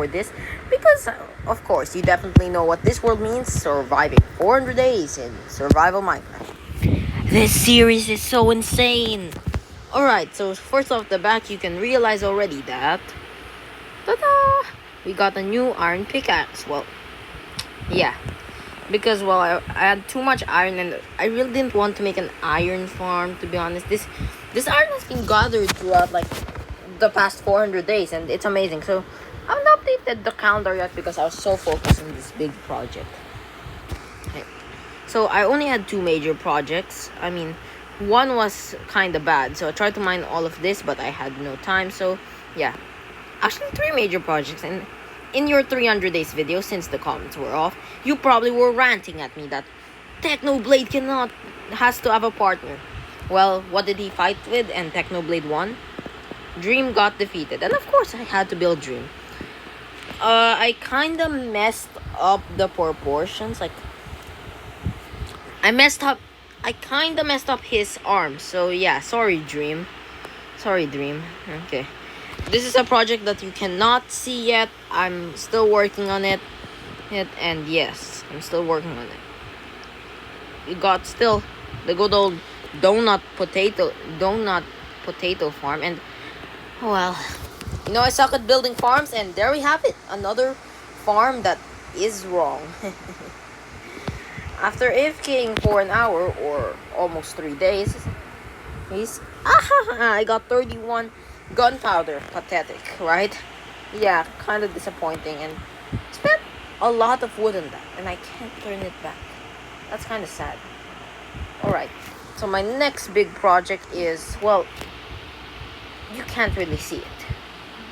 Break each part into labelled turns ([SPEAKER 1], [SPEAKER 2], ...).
[SPEAKER 1] for this because, of course, you definitely know what this world means: surviving 400 days in survival Minecraft. This series is so insane. Alright, so first off the bat, you can realize already that. Ta-da! We got a new iron pickaxe. Well, yeah. Because, well, I had too much iron and I really didn't want to make an iron farm, to be honest. This iron has been gathered throughout, like, the past 400 days, and it's amazing. So, I haven't updated the calendar yet because I was so focused on this big project. Okay. So, I only had two major projects. I mean, one was kind of bad, so I tried to mine all of this, but I had no time. So, yeah. Actually, three major projects, and in your 300 days video, since the comments were off, you probably were ranting at me that Technoblade has to have a partner. Well, what did he fight with and Technoblade won? Dream got defeated, and of course I had to build Dream. I kinda messed up the proportions, like, I kinda messed up his arms, so yeah, sorry Dream. Okay. This is a project that you cannot see yet. I'm still working on it. And yes, I'm still working on it. We got still the good old donut potato farm. And, well, I suck at building farms. And there we have it. Another farm that is wrong. After AFKing for an hour or almost 3 days, I got 31 gunpowder. Pathetic, right? Yeah, kind of disappointing, and spent a lot of wood on that, and I can't turn it back. That's kind of sad. Alright, so my next big project is, well, you can't really see it,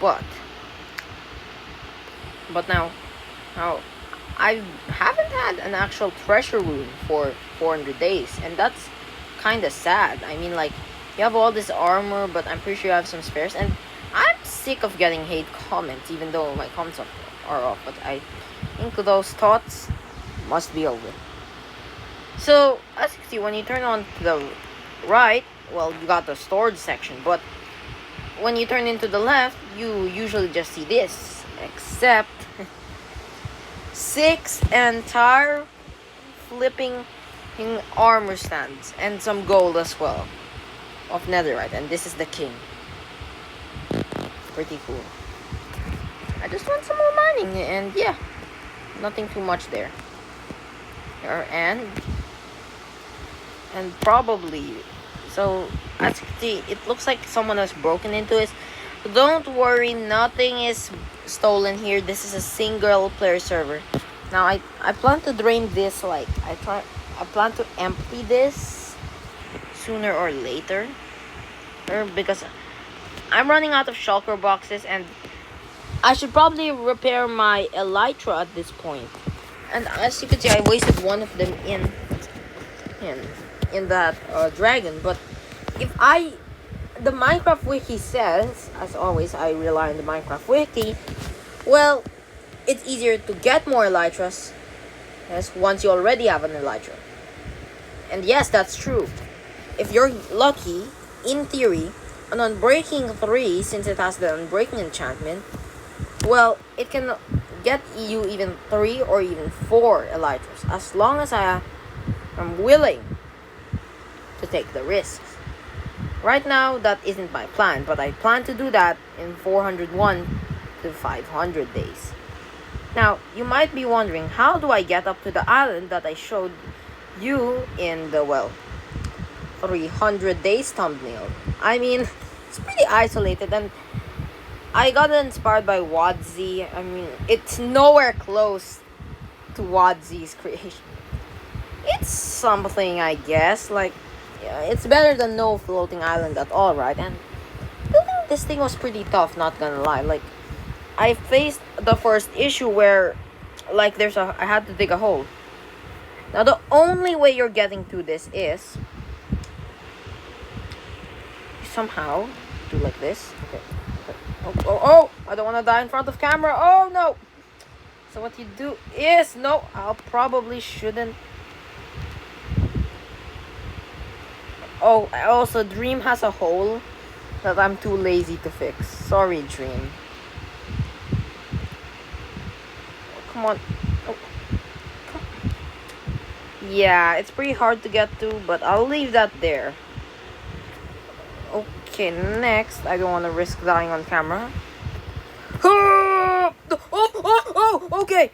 [SPEAKER 1] but now I haven't had an actual treasure room for 400 days, and that's kind of sad. I mean, like, you have all this armor, but I'm pretty sure you have some spares. And I'm sick of getting hate comments, even though my comments are off. But I think those thoughts must be over. So, as you see, when you turn on to the right, well, you got the storage section. But when you turn into the left, you usually just see this. Except 6 entire flipping armor stands. And some gold as well. Of netherite, and this is the king. Pretty cool. I just want some more mining, and yeah, nothing too much there. And probably, so as you can see, it looks like someone has broken into it. Don't worry, nothing is stolen here. This is a single player server. Now I plan to drain this, like, I plan to empty this sooner or later, because I'm running out of shulker boxes, and I should probably repair my elytra at this point. And as you can see, I wasted one of them in that dragon. But the Minecraft wiki says, as always, I rely on the Minecraft wiki. Well, it's easier to get more elytras, yes, once you already have an elytra. And yes, that's true. If you're lucky, in theory, on Unbreaking 3, since it has the Unbreaking enchantment, well, it can get you even 3 or even 4 elytras, as long as I am willing to take the risks. Right now, that isn't my plan, but I plan to do that in 401 to 500 days. Now, you might be wondering, how do I get up to the island that I showed you in the, well, 300 days thumbnail? I mean, it's pretty isolated, and I got inspired by Wadzi. I mean, it's nowhere close to Wadzi's creation. It's something, I guess. Like, yeah, it's better than no floating island at all, right? And building this thing was pretty tough, not gonna lie. Like, I faced the first issue where, like, I had to dig a hole. Now, the only way you're getting to this is somehow do like this. Okay. Oh, I don't want to die in front of camera. Oh, no. So what you do is, no, I probably shouldn't. Oh, also, Dream has a hole that I'm too lazy to fix. Sorry, Dream. Come on. Oh, yeah, it's pretty hard to get to, but I'll leave that there. Okay, next, I don't want to risk dying on camera.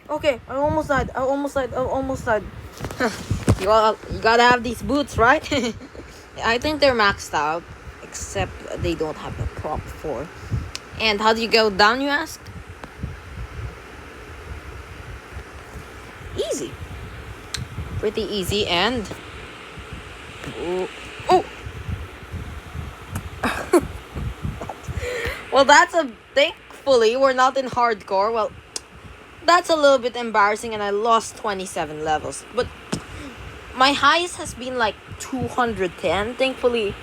[SPEAKER 1] Okay. I almost died. You gotta have these boots, right? I think they're maxed out, except they don't have the prop for. And how do you go down, you ask? Easy. Pretty easy, and... Oh! Well, that's a... Thankfully, we're not in hardcore. Well, that's a little bit embarrassing, and I lost 27 levels. But my highest has been like 210. Thankfully,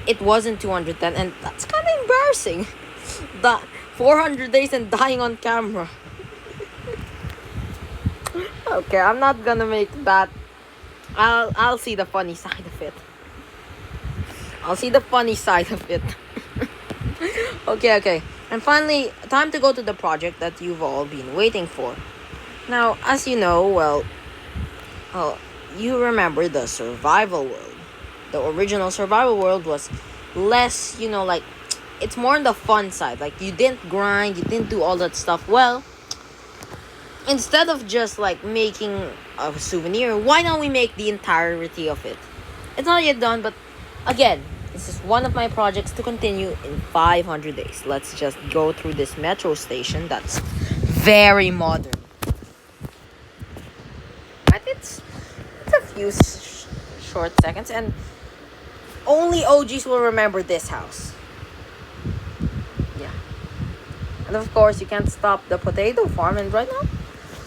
[SPEAKER 1] it wasn't 210, and that's kind of embarrassing. The 400 days and dying on camera. Okay, I'm not gonna make that. I'll see the funny side of it. Okay. And finally, time to go to the project that you've all been waiting for. Now, as you know, well, you remember the survival world. The original survival world was less, like, it's more on the fun side. Like, you didn't grind, you didn't do all that stuff. Well, instead of just, like, making a souvenir, why don't we make the entirety of it? It's not yet done, but again, this is one of my projects to continue in 500 days. Let's just go through this metro station that's very modern. But it's a few short seconds, and only OGs will remember this house. Yeah. And of course, you can't stop the potato farm, and right now,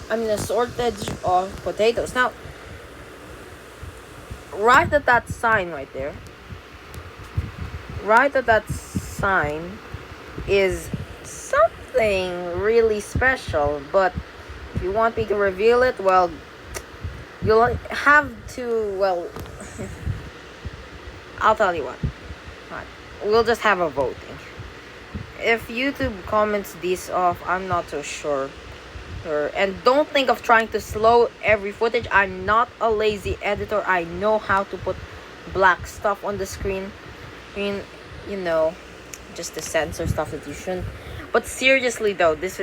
[SPEAKER 1] I'm in a shortage of potatoes. Now, right at that sign right there, is something really special. But if you want me to reveal it, well, you'll have to, well, I'll tell you what. Right. We'll just have a voting. If YouTube comments these off, I'm not so sure. And don't think of trying to slow every footage. I'm not a lazy editor. I know how to put black stuff on the screen. I mean, just to censor stuff that you shouldn't. But seriously though, it's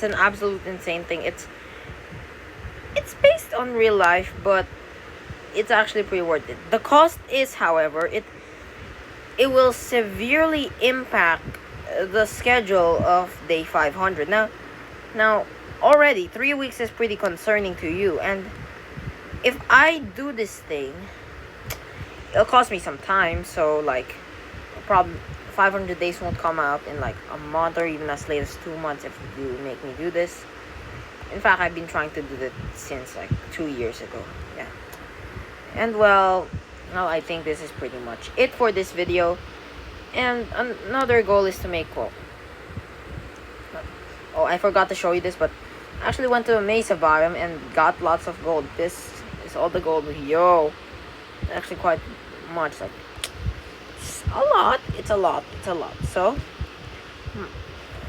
[SPEAKER 1] an absolute insane thing. It's based on real life, but it's actually pretty worth it. The cost is, however, it will severely impact the schedule of day 500. Now, already 3 weeks is pretty concerning to you, and if I do this thing, it'll cost me some time. So, like, probably 500 days won't come out in like a month or even as late as 2 months if you make me do this. In fact, I've been trying to do that since like 2 years ago. Yeah. And well, I think this is pretty much it for this video. And another goal is to make I forgot to show you this, but I actually went to a mesa biome and got lots of gold. This is all the gold. Yo, actually quite much. Like, it's a lot. So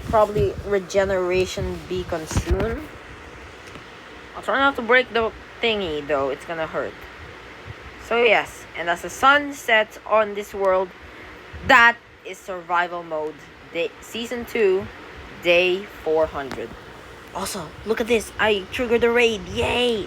[SPEAKER 1] probably regeneration beacon soon. I'll try not to break the thingy though, it's gonna hurt. So yes, and as the sun sets on this world, that is survival mode, season 2, day 400. Also, look at this, I triggered the raid, yay!